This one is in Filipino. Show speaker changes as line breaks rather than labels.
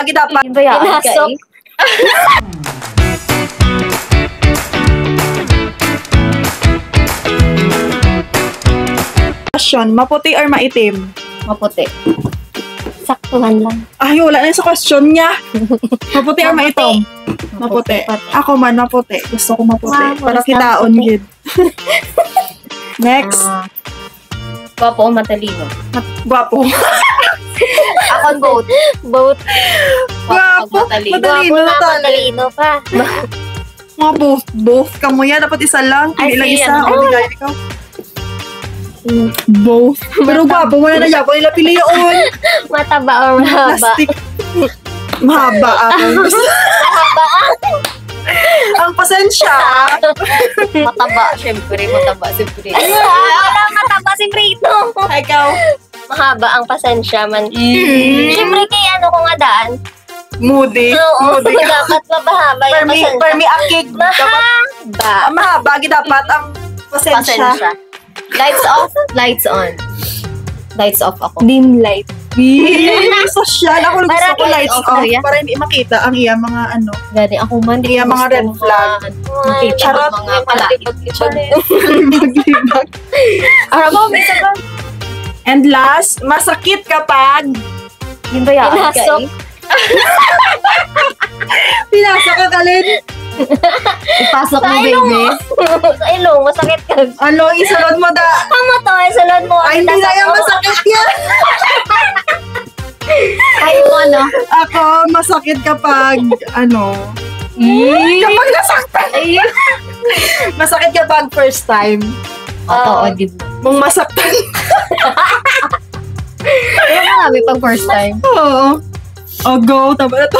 Mahaba, dapat.
Pinasok.
Question, maputi or maitim?
Maputi. Saktuhan lang.
Ay, wala na sa question niya. Maputi or maitim?
Maputi.
Maputi. Ako man, maputi. Gusto ko maputi.
Wow,
Para
basta
kitaon,
maputi.
gid. Next.
Gwapo o matalino?
Gwapo.
Ako both. Both.
Gwapo. Matalino.
Gwapo na matalino pa.
Mga both ka mo yan. Dapat isa lang.
Ay,
Hindi lang
sige,
isa.
ano?
O, bigay ikaw. Both. Pero gwapo, wala na yan. Nila pili yun.
Mataba or mahaba?
Plastic. Mahaba ako. Ang pasensya.
Mataba, syempre. Mataba, syempre. Wala mataba si Brito.
Ikaw.
Mahaba ang pasensya man. Syempre kay ano ko nga daan.
Moody.
Oo,
Moody.
dapat mabahaba yung pasensya.
Permi akig.
Mahaba.
Mahaba, dapat ang pasensya.
Lights off, lights on. Lights off ako.
Dim light.
Social. Ako gusto
Para
ko lights off.
kuya.
Para hindi makita ang iya mga ano.
Gani ako man.
Iya mga red flag.
Makita
Charot.
mga palakit-libag.
Maglibag.
Ara mo, may saban.
And last, masakit kapag
Yung bayaan
Pinasok.
pinasa ka kalin.
Ipasok mo,
Sa
baby.
ilong. Sa ilong, masakit ka.
Ano, isalod mo da.
Tama to, isalod mo.
Ay, hindi na yung masakit yan.
Ay, mo ano.
Ako, masakit kapag, ano, kapag nasaktan. Masakit kapag first time.
Oo,
di ba?
Mong masaktan.
Ano nga, may pag first time.
Oo. Oh, go. Tama na to.